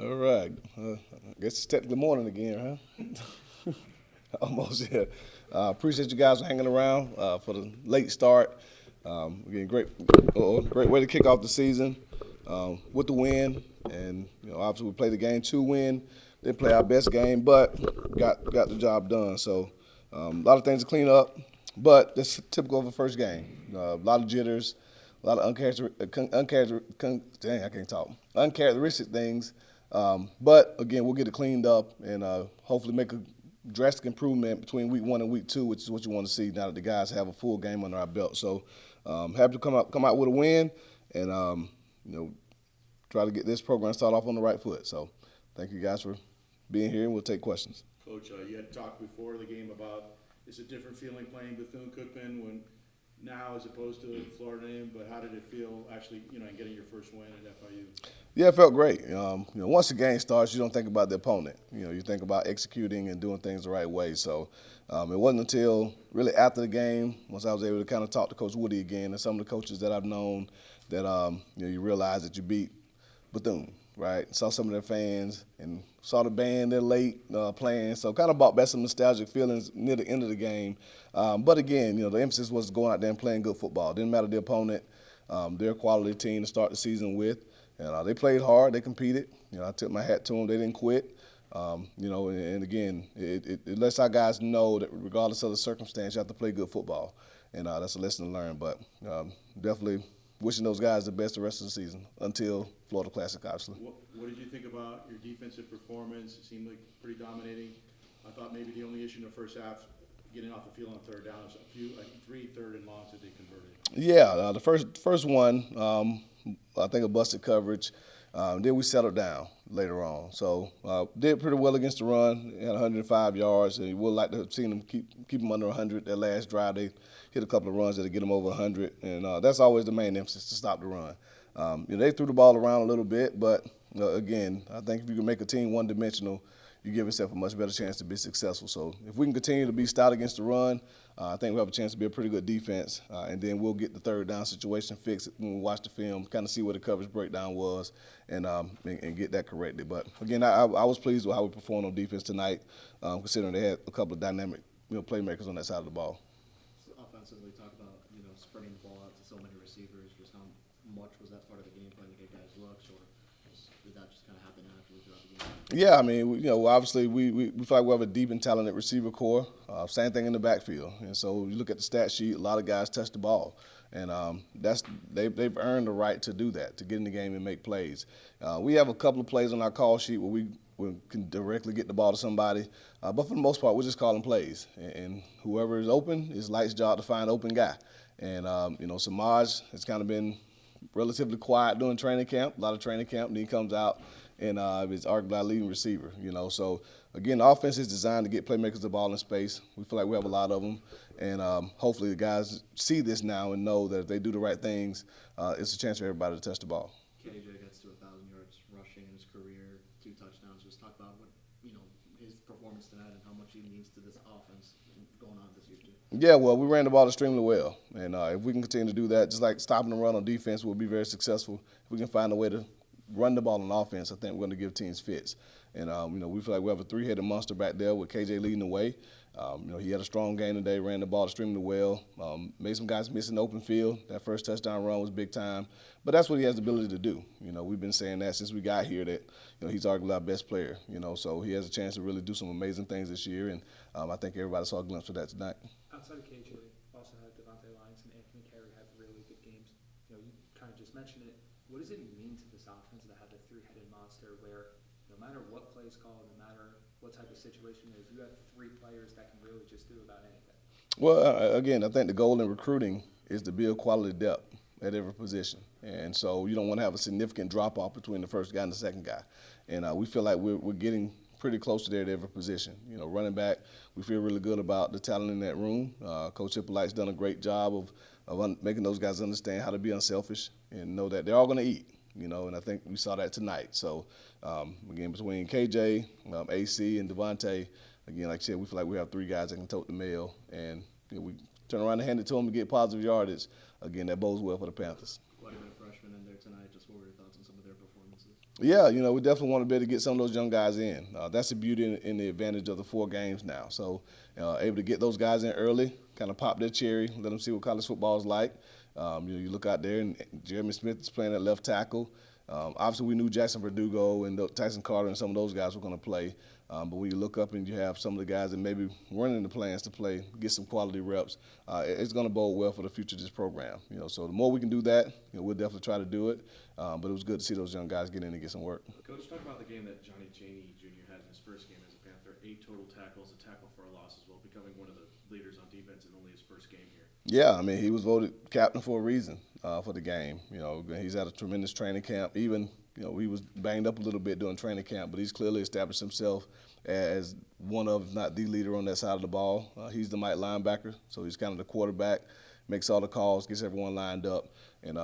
All right. I guess it's technically morning again, huh? Almost, yeah. Appreciate you guys for hanging around for the late start. Again, great way to kick off the season with the win. And obviously we played the game to win. Didn't play our best game, but got the job done. So a lot of things to clean up, but that's typical of a first game. A lot of jitters, a lot of uncharacteristic things. But again, we'll get it cleaned up and hopefully make a drastic improvement between week 1 and week 2, which is what you want to see now that the guys have a full game under our belt. So happy to come out with a win and try to get this program started off on the right foot. So thank you guys for being here, and we'll take questions. Coach, you had talked before the game about it's a different feeling playing Bethune Cookman when now as opposed to Florida A&M, but how did it feel actually, and getting your first win at FIU? Yeah, it felt great. Once the game starts, you don't think about the opponent. You think about executing and doing things the right way. So it wasn't until really after the game, once I was able to kind of talk to Coach Woody again and some of the coaches that I've known, that you realize that you beat Bethune, right? Saw some of their fans and saw the band they're late playing, so kind of brought back some nostalgic feelings near the end of the game. But again, the emphasis was going out there and playing good football. Didn't matter the opponent. They're a quality team to start the season with. And they played hard. They competed. I took my hat to them. They didn't quit. And again, it lets our guys know that regardless of the circumstance, you have to play good football. And that's a lesson to learn. But definitely wishing those guys the best the rest of the season until Florida Classic, obviously. What did you think about your defensive performance? It seemed like pretty dominating. I thought maybe the only issue in the first half, getting off the field on third down, was three third and longs that they converted. Yeah, the first one, I think a busted coverage. Then we settled down later on. So did pretty well against the run. Had 105 yards. And you would like to have seen them keep them under 100. That last drive, they hit a couple of runs that'll get them over 100. And that's always the main emphasis, to stop the run. They threw the ball around a little bit, but again, I think if you can make a team one-dimensional, you give yourself a much better chance to be successful. So if we can continue to be stout against the run, I think we have a chance to be a pretty good defense. And then we'll get the third down situation fixed when we watch the film, kind of see what the coverage breakdown was, and get that corrected. But again, I was pleased with how we performed on defense tonight, considering they had a couple of dynamic playmakers on that side of the ball. So offensively, talk about spreading the ball out to so many receivers. Just how much was that part of the game plan to get guys looks, or did that just kind of happen naturally throughout the game? Yeah, I mean, obviously we feel like we have a deep and talented receiver core. Same thing in the backfield, and so you look at the stat sheet. A lot of guys touch the ball, and they've earned the right to do that, to get in the game and make plays. We have a couple of plays on our call sheet where we can directly get the ball to somebody, but for the most part, we're just calling plays, and whoever is open, it's Light's job to find an open guy. And Samaj has kind of been relatively quiet during training camp, a lot of training camp, and then he comes out and is arguably our leading receiver. So again, the offense is designed to get playmakers the ball in space. We feel like we have a lot of them, and hopefully the guys see this now and know that if they do the right things, it's a chance for everybody to touch the ball. KJ gets to 1,000 yards rushing in his career, 2 touchdowns. Just talk about what his performance tonight and how much he means to this offense going on this year too. Yeah, well, we ran the ball extremely well, and if we can continue to do that, just like stopping the run on defense, we'll be very successful. If we can find a way to run the ball on offense, I think we're going to give teams fits. And, we feel like we have a three-headed monster back there with KJ leading the way. He had a strong game today, ran the ball extremely well, made some guys miss in the open field. That first touchdown run was big time. But that's what he has the ability to do. We've been saying that since we got here, that he's arguably our best player. So he has a chance to really do some amazing things this year, and I think everybody saw a glimpse of that tonight. Outside of KJ, also had Devontae Lyons and Anthony Carey had really good games. You kind of just mentioned it. What does it mean to this offense to have a three-headed monster where no matter what play is called, no matter what type of situation it is, you have 3 players that can really just do about anything? Well, again, I think the goal in recruiting is to build quality depth at every position. And so you don't want to have a significant drop-off between the first guy and the second guy. And we feel like we're getting pretty close to there at every position. Running back, we feel really good about the talent in that room. Coach Hippolyte's done a great job of making those guys understand how to be unselfish and know that they're all going to eat. And I think we saw that tonight. So, again, between KJ, AC, and Devontae, again, like I said, we feel like we have 3 guys that can tote the mail. And we turn around and hand it to them to get positive yardage. Again, that bodes well for the Panthers. Quite a bit of freshmen in there tonight. Just what were your thoughts on some of their performances? Yeah, we definitely want to be able to get some of those young guys in. That's the beauty and the advantage of the 4 games now. So, able to get those guys in early, kind of pop their cherry, let them see what college football is like. You look out there, and Jeremy Smith is playing at left tackle. Obviously, we knew Jackson Verdugo and Tyson Carter and some of those guys were going to play. But when you look up and you have some of the guys that maybe weren't in the plans to play, get some quality reps, it's going to bode well for the future of this program. So the more we can do that, we'll definitely try to do it. But it was good to see those young guys get in and get some work. Coach, talk about the game that Johnny Chaney Jr. had in his first game as a Panther. 8 total tackles, a tackle for a loss as well, becoming one of the leaders on defense in only his first game here. Yeah, he was voted captain for a reason for the game. He's had a tremendous training camp. Even, he was banged up a little bit during training camp, but he's clearly established himself as one of, if not the leader on that side of the ball. He's the Mike linebacker, so he's kind of the quarterback, makes all the calls, gets everyone lined up. And,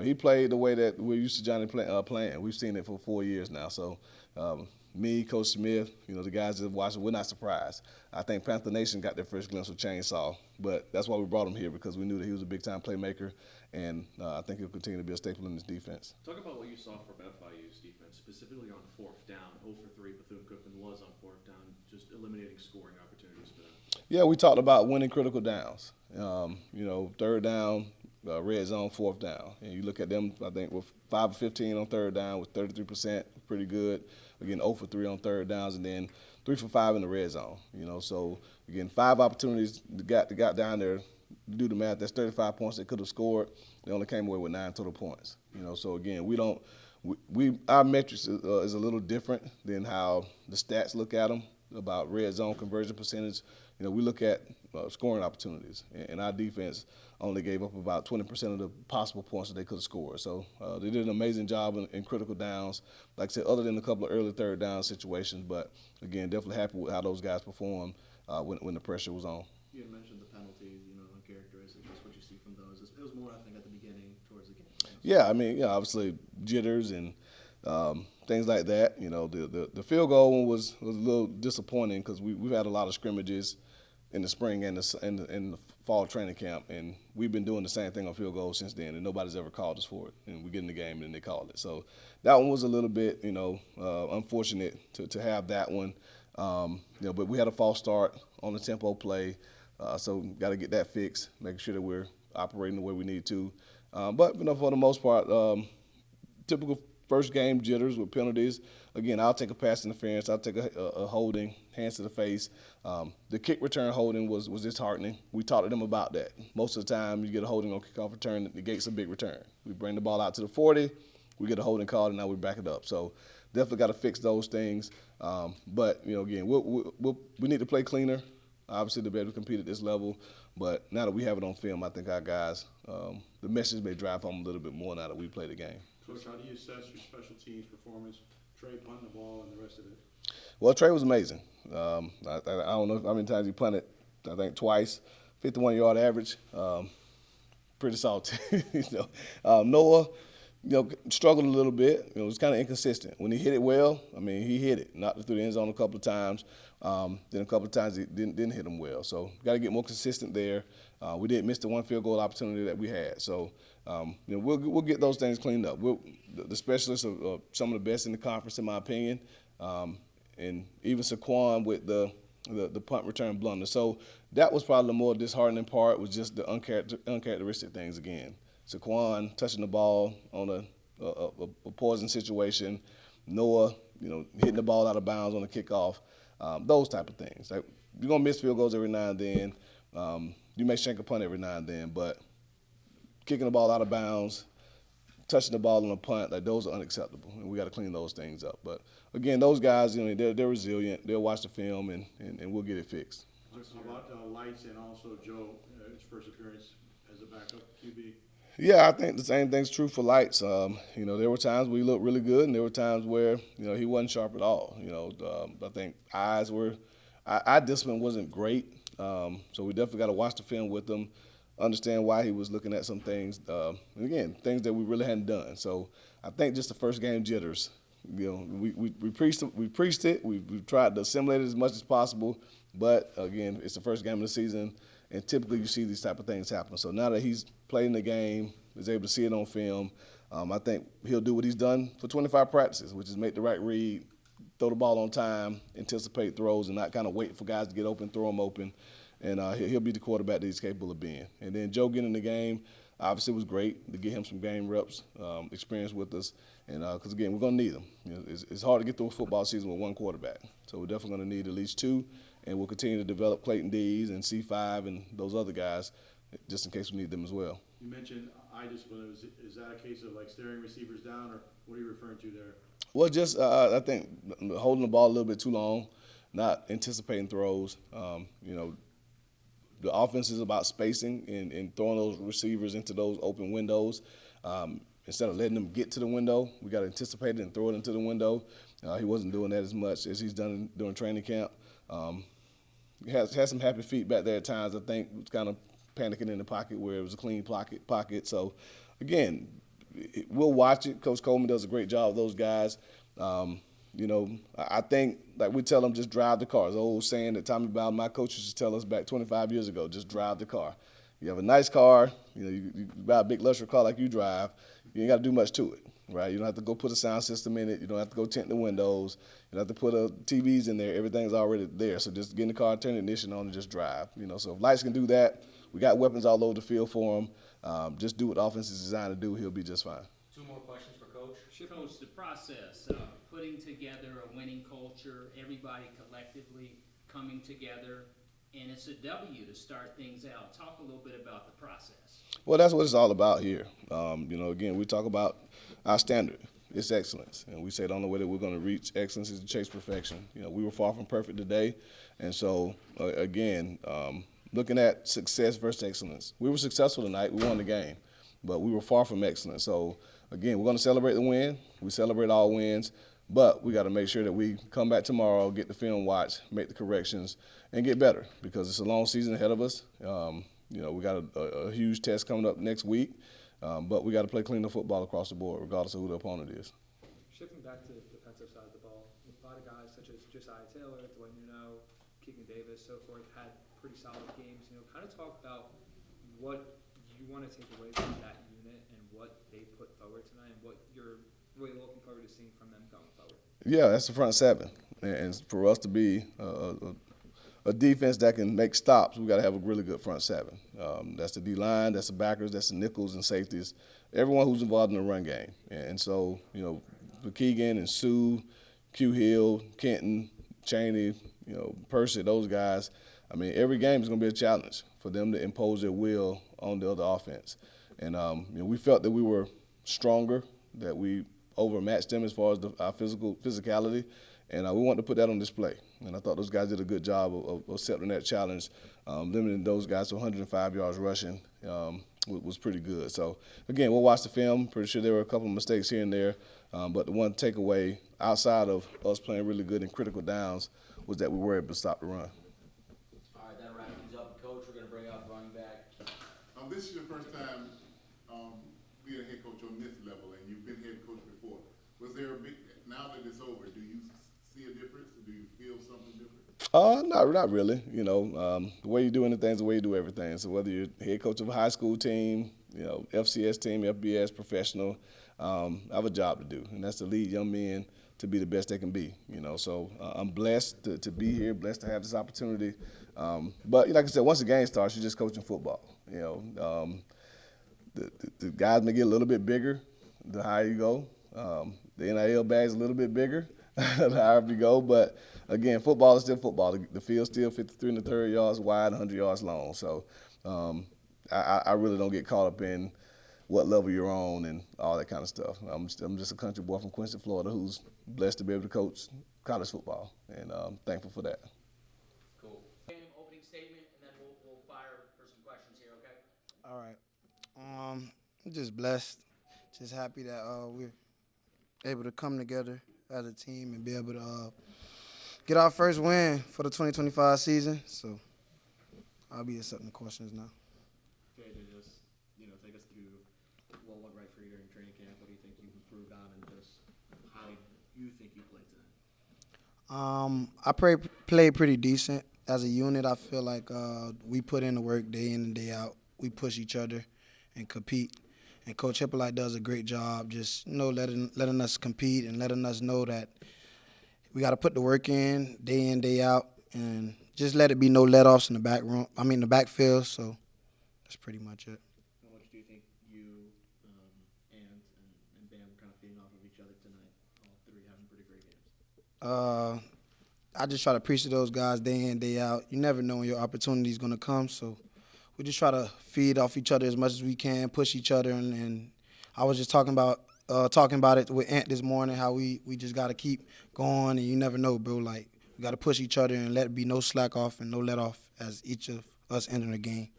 he played the way that we're used to Johnny playing. We've seen it for 4 years now. So, me, Coach Smith, the guys that watch it, we're not surprised. I think Panther Nation got their first glimpse of Chainsaw, but that's why we brought him here, because we knew that he was a big-time playmaker, and I think he'll continue to be a staple in this defense. Talk about what you saw from FIU's defense, specifically on 4th down. 0 for 3, Bethune Cookman was on 4th down, just eliminating scoring opportunities for them. Yeah, we talked about winning critical downs. 3rd down, red zone, 4th down. And you look at them, I think, with 5 of 15 on 3rd down with 33%, pretty good. Again, 0 for 3 on 3rd downs, and then 3 for 5 in the red zone. So again, 5 opportunities got down there. Do the math, that's 35 points they could have scored. They only came away with 9 total points. So again, our metrics is a little different than how the stats look at them about red zone conversion percentage. We look at scoring opportunities, and our defense only gave up about 20% of the possible points that they could have scored. So they did an amazing job in critical downs, like I said, other than a couple of early 3rd down situations. But again, definitely happy with how those guys performed when the pressure was on. You had mentioned the penalties, and characteristics. Just what you see from those. It was more, I think, at the beginning towards the game. Yeah, obviously jitters and things like that. The field goal one was a little disappointing, because we've had a lot of scrimmages in the spring and in the fall training camp, and we've been doing the same thing on field goals since then, and nobody's ever called us for it. And we get in the game and they called it. So that one was a little bit, unfortunate to have that one. But we had a false start on the tempo play, so got to get that fixed, making sure that we're operating the way we need to. But for the most part, typical first game jitters with penalties. Again, I'll take a pass interference. I'll take a holding, hands to the face. The kick return holding was disheartening. We talked to them about that. Most of the time, you get a holding on kickoff return that negates a big return. We bring the ball out to the 40, we get a holding call, and now we back it up. So definitely got to fix those things. But again, we need to play cleaner, obviously, to be able to compete at this level. But now that we have it on film, I think our guys, the message may drive home a little bit more now that we play the game. Coach, how do you assess your special teams performance? Trey punting the ball and the rest of it. Well, Trey was amazing. I don't know how many times he punted. I think twice, 51-yard average. Pretty salty. Noah, struggled a little bit. It was kind of inconsistent. When he hit it well, he hit it. Knocked it through the end zone a couple of times. Then a couple of times he didn't hit them well. So got to get more consistent there. We didn't miss the one field goal opportunity that we had. So we'll get those things cleaned up. The specialists are some of the best in the conference, in my opinion, and even Saquon with the punt return blunder. So that was probably the more disheartening part, was just the uncharacteristic things again. Saquon touching the ball on a poison situation. Noah, hitting the ball out of bounds on the kickoff. Those type of things. Like, you're gonna miss field goals every now and then. You may shank a punt every now and then, but kicking the ball out of bounds, touching the ball on a punt, those are unacceptable, and we got to clean those things up. But again, those guys, they're resilient. They'll watch the film, and we'll get it fixed. How about Lights and also Joe, his first appearance as a backup QB? Yeah, I think the same thing's true for Lights. There were times where he looked really good, and there were times where he wasn't sharp at all. I think eye discipline wasn't great, so we definitely got to watch the film with him, understand why he was looking at some things. And again, things that we really hadn't done. So I think just the first game jitters. We preached it. We've tried to assimilate it as much as possible, but again, it's the first game of the season, and typically you see these type of things happen. So now that he's played in the game, is able to see it on film, I think he'll do what he's done for 25 practices, which is make the right read, throw the ball on time, anticipate throws, and not kind of wait for guys to get open, throw them open. And he'll be the quarterback that he's capable of being. And then Joe getting in the game, obviously it was great to get him some game reps, experience with us. And because, again, we're going to need them. It's hard to get through a football season with one quarterback. So we're definitely going to need at least two. And we'll continue to develop Clayton Dees and C5 and those other guys just in case we need them as well. You mentioned eye discipline. Is that a case of like staring receivers down, or what are you referring to there? Well, just I think holding the ball a little bit too long, not anticipating throws. The offense is about spacing and throwing those receivers into those open windows. Instead of letting them get to the window, we got to anticipate it and throw it into the window. He wasn't doing that as much as he's done during training camp. He had some happy feet back there at times. I think was kind of panicking in the pocket where it was a clean pocket. So, again, we'll watch it. Coach Coleman does a great job with those guys. I think, like we tell them, just drive the car. It's an old saying that Tommy Bowden, my coach, used to tell us back 25 years ago, just drive the car. You have a nice car, you buy a big luxury car like you drive, you ain't got to do much to it, right? You don't have to go put a sound system in it. You don't have to go tint the windows. You don't have to put TVs in there. Everything's already there. So just get in the car, turn the ignition on, and just drive. So if Lights can do that, we got weapons all over the field for him. Just do what the offense is designed to do. He'll be just fine. Two more questions for Coach. Coach, the process, putting together a winning culture, everybody collectively coming together, and it's a W to start things out. Talk a little bit about the process. Well, that's what it's all about here. Again, we talk about our standard. It's excellence. And we say the only way that we're going to reach excellence is to chase perfection. We were far from perfect today. And so, again, looking at success versus excellence. We were successful tonight. We won the game. But we were far from excellence. So, again, we're going to celebrate the win. We celebrate all wins. But we got to make sure that we come back tomorrow, get the film watch, make the corrections, and get better because it's a long season ahead of us. We got a huge test coming up next week. But we got to play cleaner football across the board, regardless of who the opponent is. Shifting back to the defensive side of the ball, a lot of guys such as Josiah Taylor, Dwayne Nuno, Keegan Davis, so forth, had pretty solid games. Kind of talk about what you want to take away from that unit and what they put forward tonight and what you're really looking forward to seeing from them going forward. Yeah, that's the front seven. And for us to be a defense that can make stops, we got to have a really good front seven. That's the D-line, that's the backers, that's the nickels and safeties, everyone who's involved in the run game. And so, Keegan and Sue, Q Hill, Kenton, Chaney, Percy, those guys, every game is going to be a challenge for them to impose their will on the other offense. And, we felt that we were stronger, that we overmatched them as far as our physicality, and we wanted to put that on display. And I thought those guys did a good job of accepting that challenge. Limiting those guys to 105 yards rushing was pretty good. So, again, we'll watch the film. Pretty sure there were a couple of mistakes here and there, but the one takeaway outside of us playing really good in critical downs was that we were able to stop the run. All right, that wraps things up. Coach, we're going to bring up running back. This is your first time being a head coach on this level, and you've been head coach before. Was there a big, now that it's over, do you see a difference? Do you feel something different? Not really. The way you do anything is the way you do everything. So whether you're head coach of a high school team, FCS team, FBS, professional, I have a job to do, and that's to lead young men to be the best they can be. So I'm blessed to be here, blessed to have this opportunity. But like I said, once the game starts, you're just coaching football. The guys may get a little bit bigger the higher you go. The NIL bag's a little bit bigger the higher you go. But, again, football is still football. The field's still 53 1/3 yards wide, 100 yards long. So I really don't get caught up in what level you're on and all that kind of stuff. I'm just a country boy from Quincy, Florida, who's blessed to be able to coach college football, and I'm thankful for that. Cool. Opening statement, and then we'll fire for some questions here, okay? All right. I'm just blessed, just happy that we're able to come together as a team and be able to get our first win for the 2025 season. So I'll be accepting questions now. Okay, just take us through what went right for you during training camp. What do you think you improved on, and just how you think you played tonight? I played pretty decent as a unit. I feel like we put in the work day in and day out. We push each other and compete. And Coach Hippolyte does a great job just, letting us compete and letting us know that we got to put the work in, day out, and just let it be no let-offs in the backfield. So that's pretty much it. How much do you think you and Bam are kind of feeding off of each other tonight? All three having pretty great games. I just try to preach to those guys day in, day out. You never know when your opportunity is going to come, so we just try to feed off each other as much as we can, push each other, and I was just talking about it with Ant this morning, how we just got to keep going, and you never know, bro. Like, we got to push each other and let it be no slack off and no let off as each of us enter the game.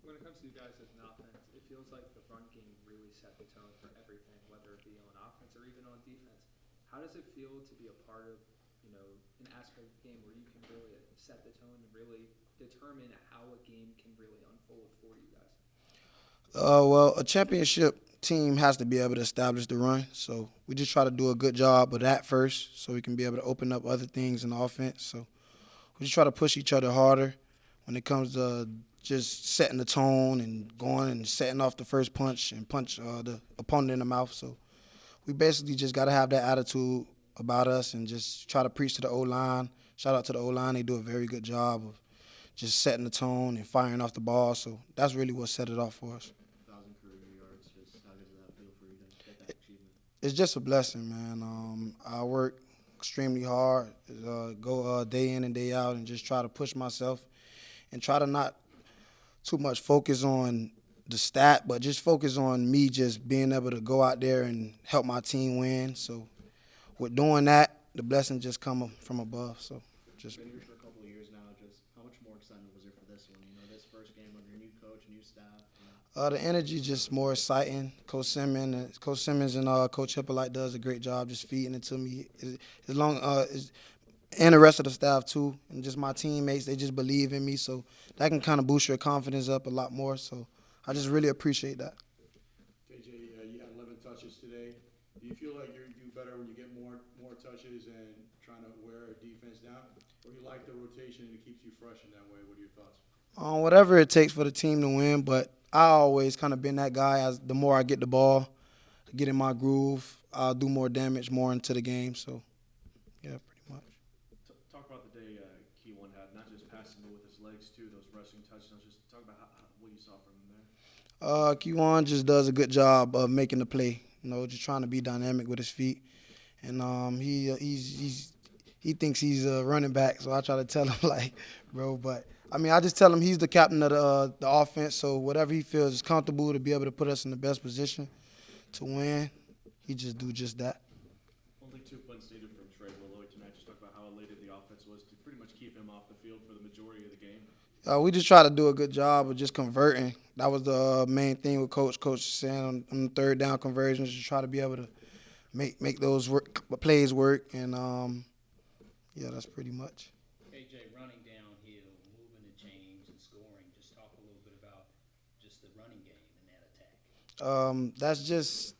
When it comes to you guys as an offense, it feels like the run game really set the tone for everything, whether it be on offense or even on defense. How does it feel to be a part of, an aspect of the game where you can really set the tone and really determine how a game can really unfold for you guys? Well, a championship team has to be able to establish the run, so we just try to do a good job of that first so we can be able to open up other things in the offense. So we just try to push each other harder when it comes to just setting the tone and going and setting off the first punch and punch the opponent in the mouth. So we basically just got to have that attitude about us and just try to preach to the O-line. Shout out to the O-line. They do a very good job of just setting the tone and firing off the ball. So that's really what set it off for us. 1,000 career yards, just how good does that feel for you to get that achievement? It's just a blessing, man. I work extremely hard, go day in and day out and just try to push myself and try to not too much focus on the stat, but just focus on me just being able to go out there and help my team win. So with doing that, the blessing just come from above. So just Been here for a couple of years now. Just how much more excitement was there for this one? This first game under your new coach, new staff. The energy just more exciting. Coach Simmons and Coach Hippolyte does a great job just feeding it to me. And the rest of the staff too, and just my teammates, they just believe in me, so that can kind of boost your confidence up a lot more. So I just really appreciate that. KJ, you had 11 touches today. Do you feel like you do better when you get more touches and trying to wear a defense down, or you like the rotation and it keeps you fresh in that way? What are your thoughts? Whatever it takes for the team to win, but I always kind of been that guy. As the more I get the ball, get in my groove, I'll do more damage, more into the game. So, yeah, pretty much. Talk about the day Keyone had, not just passing, but with his legs too, those rushing touchdowns. Just talk about what you saw from him there. Keyone just does a good job of making the play, just trying to be dynamic with his feet. And he thinks he's a running back, so I try to tell him, like, bro, but I just tell him he's the captain of the offense, so whatever he feels is comfortable to be able to put us in the best position to win, he just do just that. Only 2 points needed from Trey Willoy tonight. Just talk about how elated the offense was to pretty much keep him off the field for the majority of the game. We just try to do a good job of just converting. That was the main thing with Coach. Coach saying on the third down conversions, just try to be able to make those plays work, and yeah, that's pretty much. KJ, running downhill, moving the chains and scoring. Just talk a little bit about just the running game and that attack. That's just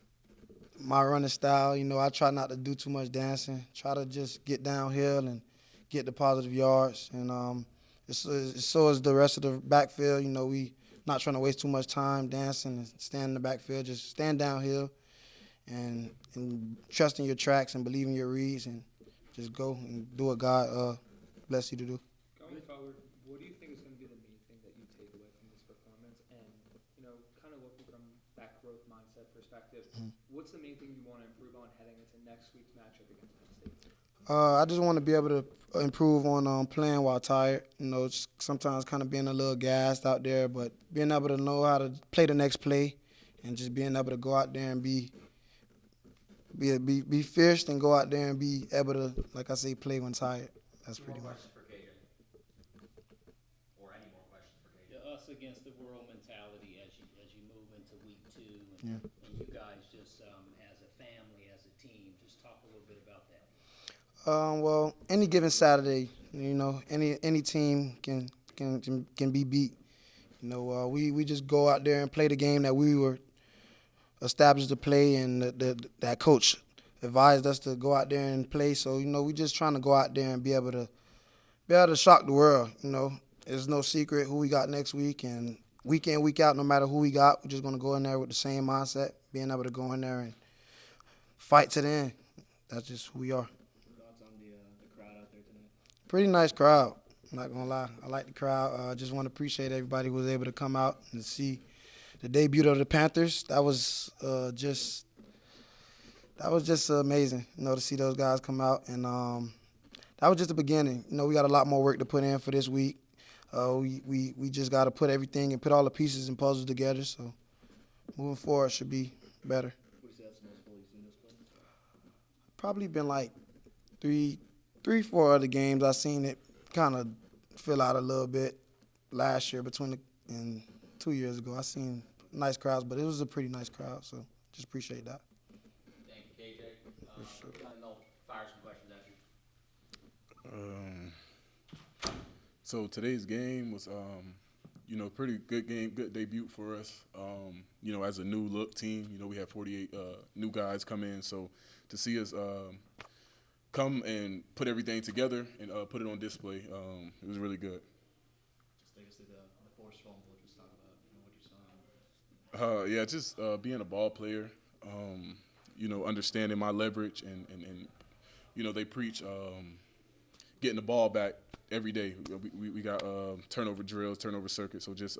my running style. I try not to do too much dancing. Try to just get downhill and get the positive yards. And so is the rest of the backfield. We not trying to waste too much time dancing and stand in the backfield. Just stand downhill and trust in your tracks and believe in your reads and just go and do what God bless you to do. Going forward, what do you think is going to be the main thing that you take away from this performance? And, kind of looking from that growth mindset perspective, what's the main thing you want to improve on heading into next week's matchup against Penn State? I just want to be able to improve on playing while tired. Sometimes kind of being a little gassed out there, but being able to know how to play the next play and just being able to go out there and be fierce and go out there and be able to, like I say, play when tired. That's pretty much. For KJ, or any more questions for KJ? The us against the world mentality as you move into week 2, and you guys just as a family, as a team, just talk a little bit about that. Well, any given Saturday, any team can be beat. We just go out there and play the game that we were established to play, and that coach advised us to go out there and play. So we just trying to go out there and be able to shock the world. There's no secret who we got next week, and week in, week out, no matter who we got, we're just going to go in there with the same mindset, being able to go in there and fight to the end. That's just who we are. Thoughts on the crowd out there tonight? Pretty nice crowd. I'm not going to lie. I like the crowd. I just want to appreciate everybody who was able to come out and see the debut of the Panthers. That was just amazing, to see those guys come out. And that was just the beginning. We got a lot more work to put in for this week. We just got to put everything and put all the pieces and puzzles together. So moving forward should be better. Would you say that's the most goal you've seen this play? Probably been like three, 4 other games. I seen it kind of fill out a little bit last year and 2 years ago. I seen nice crowds, but it was a pretty nice crowd. So just appreciate that. Thank you, KJ. And they'll fire some questions at you. So today's game was, pretty good game, good debut for us. As a new look team, we had 48 new guys come in. So to see us come and put everything together and put it on display, it was really good. Just take us to the force fumble. Just talk about what you saw. Just being a ball player, understanding my leverage and they preach getting the ball back every day. We got turnover drills, turnover circuits, so just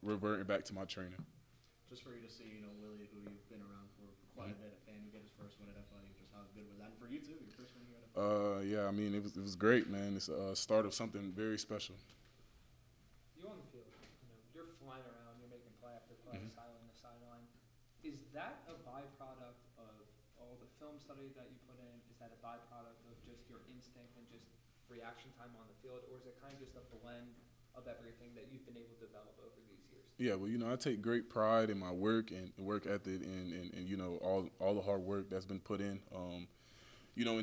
reverting back to my training. Just for you to see, Willie, who you've been around for quite a bit, a fan, you get his first win at FIU. Just how good was that? And for you too, your first win here at FIU. It was great, man. It's a start of something very special. You on the field, you're flying around, you're making play after play, sideline to sideline. Is that a byproduct of all the film study that you put in? Is that a byproduct of just your instinct and just reaction time on the field, or is it kind of just a blend of everything that you've been able to develop over these years? Yeah, well, I take great pride in my work and work ethic and all the hard work that's been put in. And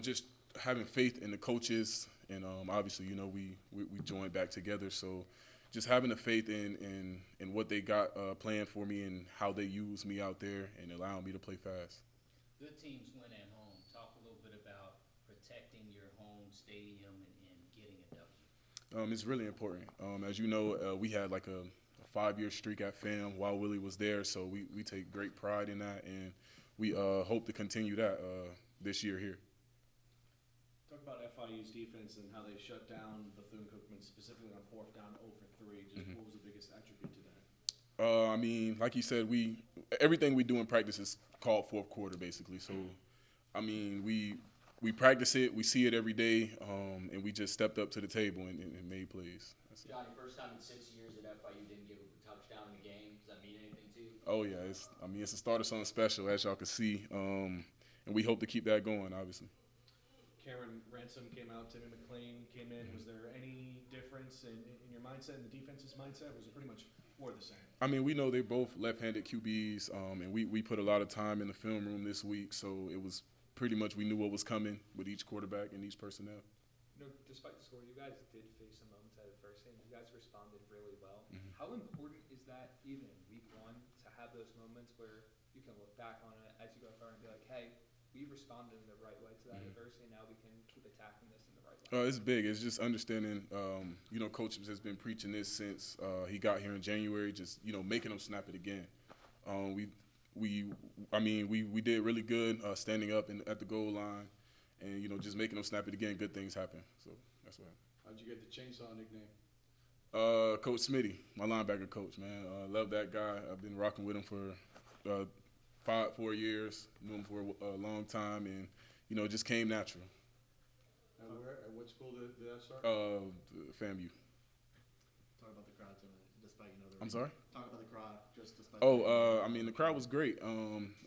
just having faith in the coaches and obviously, we joined back together. So just having the faith in what they got planned for me and how they use me out there and allowing me to play fast. Good teams win at home. Talk a little bit about protecting your home stadium and getting a W. It's really important. As you know, we had like a 5-year streak at FAM while Willie was there, so we take great pride in that, and we hope to continue that this year here. Talk about FIU's defense and how they shut down Bethune Cookman, specifically on 4th down, 0 for 3. Just what was the biggest attribute to that? Like you said, everything we do in practice is called fourth quarter, basically. So, we practice it, we see it every day, and we just stepped up to the table and made plays. Johnny, first time in 6 years that FIU didn't give a touchdown in a game. Does that mean anything to you? Oh yeah, it's the start of something special, as y'all can see, and we hope to keep that going, obviously. Cameron Ransom came out, Timmy McLean came in. Was there any difference in your mindset and the defense's mindset? Was it pretty much more the same? We know they're both left-handed QBs, and we put a lot of time in the film room this week, so it was pretty much we knew what was coming with each quarterback and each personnel. Despite the score, you guys did face some moments at adversity, and you guys responded really well. How important is that even in week 1 to have those moments where you can look back on it as you go forward and be like, hey, we responded in the right way to that adversity, and now we can keep attacking this in the right way? It's big. It's just understanding, Coach has been preaching this since he got here in January, just, making them snap it again. We did really good standing up at the goal line and, just making them snap it again. Good things happen. So that's what happened. How'd you get the chainsaw nickname? Coach Smitty, my linebacker coach, man. Love that guy. I've been rocking with him for 4 years. Knew him for a long time, and it just came natural. At what school did that start? FAMU. Talk about the crowd tonight, despite I'm sorry. Talk about the crowd, just despite. The crowd was great.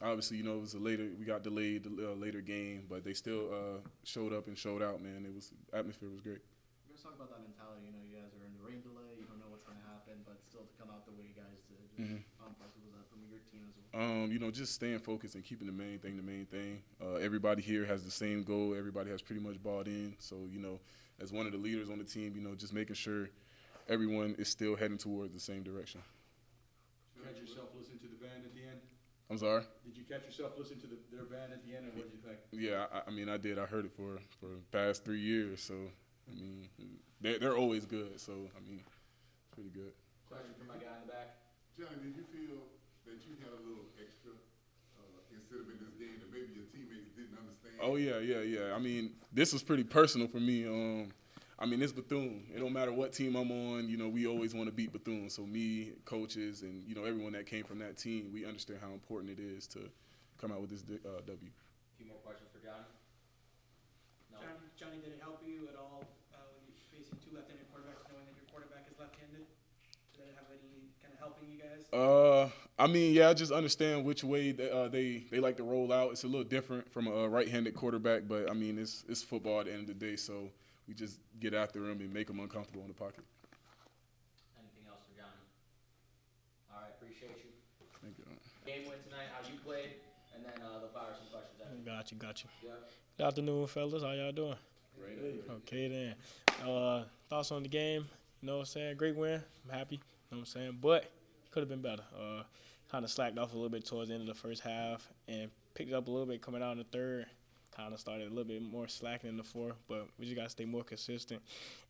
Obviously, it was we got delayed, later game, but they still showed up and showed out. Man, atmosphere was great. You guys talk about that mentality. You guys are in the rain delay. You don't know what's going to happen, but still to come out the way you guys did. How impressive was that from your team as well? Just staying focused and keeping the main thing. Everybody here has the same goal. Everybody has pretty much bought in. So, as one of the leaders on the team, just making sure everyone is still heading towards the same direction. Did you catch yourself listening to the band at the end? I'm sorry? Did you catch yourself listening to their band at the end, and what did you think? Yeah, I did. I heard it for the past 3 years. So, they're always good. So, it's pretty good. Question for my guy in the back. Johnny, did you feel that you had a little extra incentive in this game that maybe your teammates didn't understand? Oh yeah. I mean, this was pretty personal for me. I mean, it's Bethune. It don't matter what team I'm on. You know, we always want to beat Bethune. So me, coaches, and you know everyone that came from that team, we understand how important it is to come out with this W. A few more questions for Johnny. No. Johnny, did it help you at all when you're facing two left-handed quarterbacks, knowing that your quarterback is left-handed? Did it have any kind of helping you guys? I mean, yeah, I just understand which way they like to roll out. It's a little different from a right-handed quarterback, but I mean, it's football at the end of the day, so we just get after him and make him uncomfortable in the pocket. Anything else for Johnny? All right, appreciate you. Thank you. Game win tonight, how you played, and then they'll fire some questions at you. Got you. Yeah. Good afternoon, fellas. How y'all doing? Great. Okay, then. Thoughts on the game? You know what I'm saying? Great win. I'm happy. You know what I'm saying? But could have been better. Kind of slacked off a little bit towards the end of the first half and picked it up a little bit coming out in the third. Kind of started a little bit more slacking in the fourth, but we just got to stay more consistent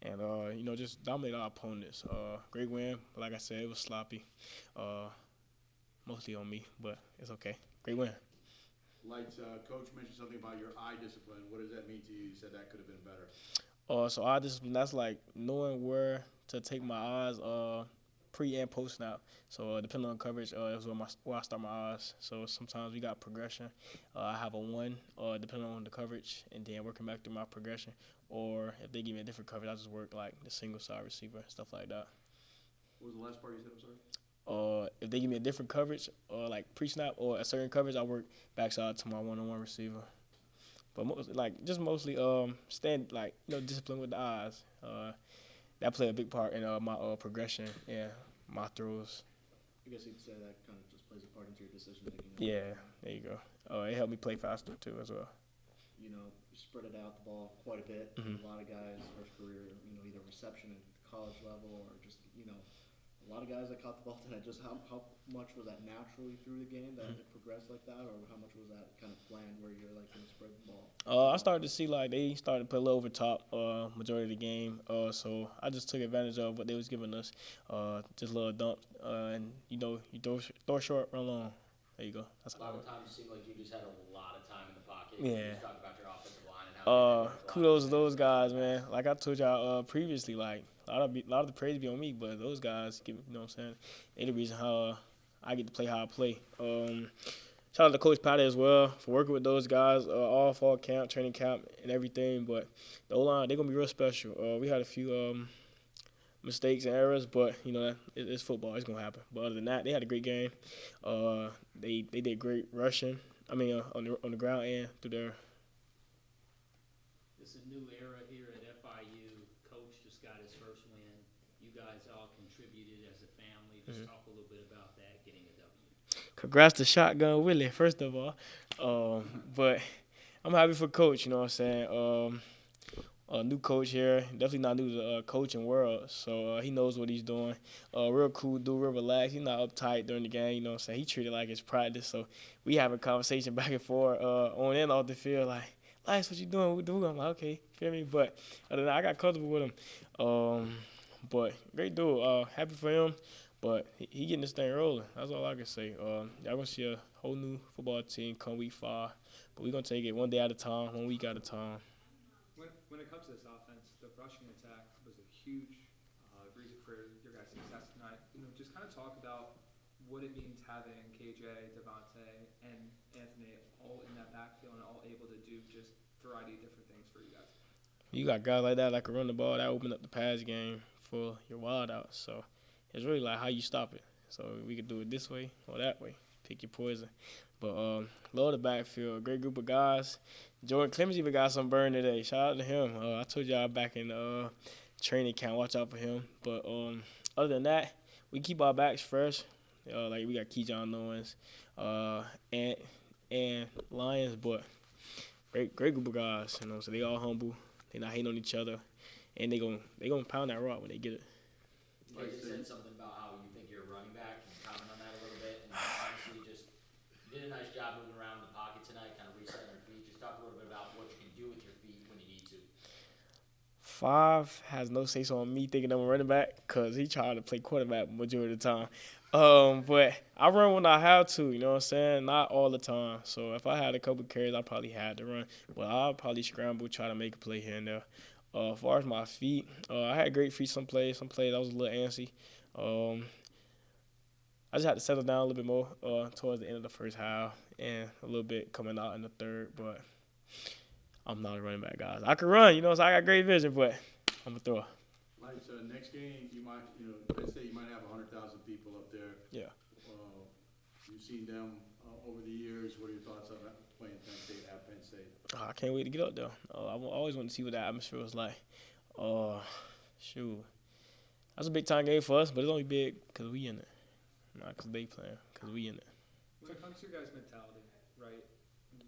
and, you know, just dominate our opponents. Great win. Like I said, it was sloppy. Mostly on me, but it's okay. Great win. Lights, Coach mentioned something about your eye discipline. What does that mean to you? You said that could have been better. So eye discipline, that's like knowing where to take my eyes pre and post snap. So depending on coverage, is where I start my eyes. So sometimes we got progression. I have a 1, depending on the coverage, and then working back through my progression. Or if they give me a different coverage, I just work like the single side receiver, stuff like that. What was the last part you said? I'm sorry. If they give me a different coverage, like pre-snap or a certain coverage, I work backside to my one-on-one receiver. But mostly stand discipline with the eyes. That play a big part in my progression and my throws. I guess you could say that kind of just plays a part into your decision making. Yeah, there you go. It helped me play faster too as well. You know, you spread it out the ball quite a bit. Mm-hmm. A lot of guys, first career, you know, either reception at college level or just, you know, a lot of guys that caught the ball tonight. Just how much was that naturally through the game that it progressed like that, or how much was that kind of planned where you're like going to spread the ball? I started to see like they started to put a little over top majority of the game. So I just took advantage of what they was giving us, just little dumps, and you know you throw short, run long. There you go. That's A lot of times it seemed like you just had a lot of time in the pocket. Yeah. You talk about your offensive line and how Kudos to those guys, man. Like I told y'all previously, like a lot of the praise be on me, but those guys, you know what I'm saying, they the reason how I get to play how I play. Shout out to Coach Patty as well for working with those guys all fall camp, training camp, and everything. But the O-line, they're gonna be real special. We had a few mistakes and errors, but you know it's football. It's gonna happen. But other than that, they had a great game. They did great rushing. I mean, on the ground and through there. It's a new era here at FIU. Coach just got his first win. You guys all contributed as a family. Just talk a little bit about that, getting a W. Congrats to Shotgun Willie, first of all. But I'm happy for Coach, you know what I'm saying. A new coach here, definitely not new to the coaching world, so he knows what he's doing. Real cool dude, real relaxed. He's not uptight during the game, you know what I'm saying. He treated it like it's practice, so we have a conversation back and forth on and off the field, like, Lice, what you doing? What do? I'm like, okay, feel me? But other than that, I got comfortable with him. But great dude. Happy for him. But he getting this thing rolling. That's all I can say. Y'all gonna see a whole new football team come week 5. But we're gonna take it one day at a time, 1 week at a time. When it comes to this offense, the rushing attack was a huge reason for your guys' success tonight. You know, just kind of talk about what it means having KJ, Devontae, and Anthony all in that backfield and all able to do just a variety of different things for you guys. You got guys like that that can run the ball, that open up the pass game for your wild outs. So it's really like how you stop it. So we could do it this way or that way. Pick your poison. But love the backfield. Great group of guys. Jordan Clemens even got some burn today. Shout out to him. I told y'all back in training camp, watch out for him. But other than that, we keep our backs fresh. Like we got Kejon Owens and Lions, but great group of guys. You know, so they all humble. They not hating on each other, and they gonna pound that rock when they get it. You guys said something about how you think you're a running back. Can you comment on that a little bit? And honestly, you did a nice job moving around in the pocket tonight, kind of resetting your feet. Just talk a little bit about what you can do with your feet when you need to. 5 has no say so on me thinking I'm a running back because he tried to play quarterback majority of the time. But I run when I have to, you know what I'm saying? Not all the time. So if I had a couple carries, I probably had to run. But I'll probably scramble, try to make a play here and there. As far as my feet, I had great feet some plays. Some plays I was a little antsy. I just had to settle down a little bit more towards the end of the first half and a little bit coming out in the third. But I'm not a running back, guys. I can run, you know, so I got great vision, but I'm a thrower. Like, so next game, you might, let's say you might have 100,000 people up there. Yeah. You've seen them over the years. What are your thoughts on that, playing Penn State at Penn State? I can't wait to get up there. I always want to see what the atmosphere was like. Shoot. That's a big-time game for us, but it's only big because we in it. Not because they playing, because we in it. When it comes to your guys' mentality, right,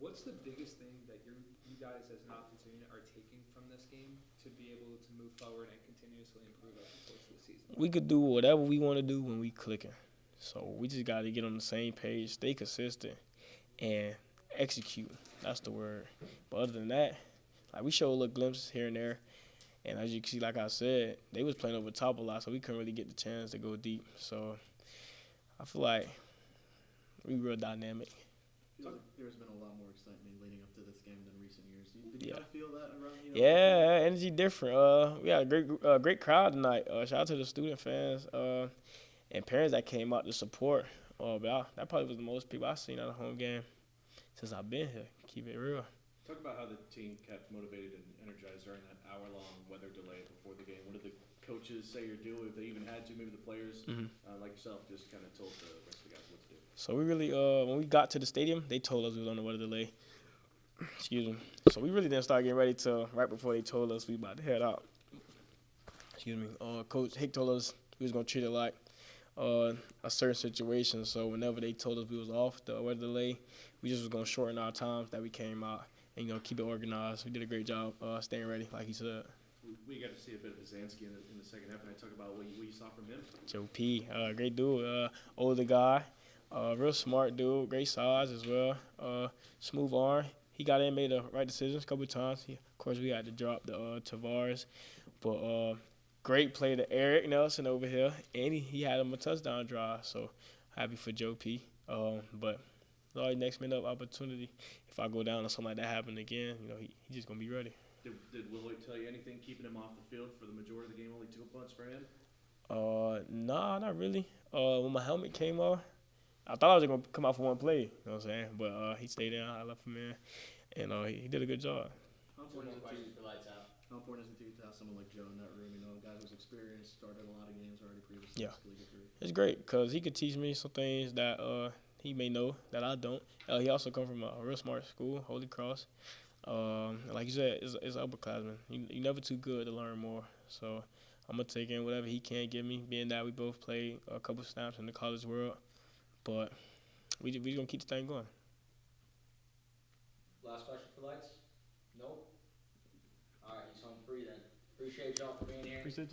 what's the biggest thing that you guys as an offensive unit are taking from this game to be able to move forward and continuously improve over the course of the season? We could do whatever we want to do when we clicking. So we just got to get on the same page, stay consistent, and execute. That's the word. But other than that, like we show a little glimpses here and there. And as you can see, like I said, they was playing over top a lot, so we couldn't really get the chance to go deep. So I feel like we real dynamic. There's been a lot more excitement leading up to this game than recent years. Did you kind of feel that around? Yeah, energy different. We had a great crowd tonight. Shout out to the student fans and parents that came out to support. But that probably was the most people I've seen at a home game since I've been here. Keep it real. Talk about how the team kept motivated and energized during that hour-long weather delay before the game. What did the coaches say or do, if they even had to? Maybe the players, like yourself, just kind of told the rest of the guys what to do. So we really, when we got to the stadium, they told us we was on the weather delay. Excuse me. So we really didn't start getting ready till right before they told us we about to head out. Excuse me. Coach Hick told us we was gonna treat it like a certain situation. So whenever they told us we was off the weather delay, we just was gonna shorten our times that we came out and keep it organized. We did a great job staying ready, like he said. We got to see a bit of Zansky in the second half, and I talk about what you saw from him. Joe P, great dude, older guy, real smart dude, great size as well, smooth arm. He got in, made the right decisions a couple of times. Of course, we had to drop the Tavares, but great play to Eric Nelson over here, and he had him a touchdown drive. So happy for Joe P. But always next minute opportunity. If I go down or something like that happen again, he just gonna be ready. Did Willie tell you anything keeping him off the field for the majority of the game? Only 2 punts for him? Nah, not really. When my helmet came off, I thought I was going to come out for one play, you know what I'm saying? But he stayed in, I left him in, and he did a good job. How important is it to have someone like Joe in that room, a guy who's experienced, started a lot of games already previously in his collegiate career? It's great because he could teach me some things that he may know that I don't. He also come from a real smart school, Holy Cross. Like you said, it's upperclassman. You're never too good to learn more. So I'm going to take in whatever he can give me, being that we both played a couple snaps in the college world. But we going to keep the thing going. Last question for Lights? Nope. All right, he's home free then. Appreciate y'all for being here. Appreciate y'all.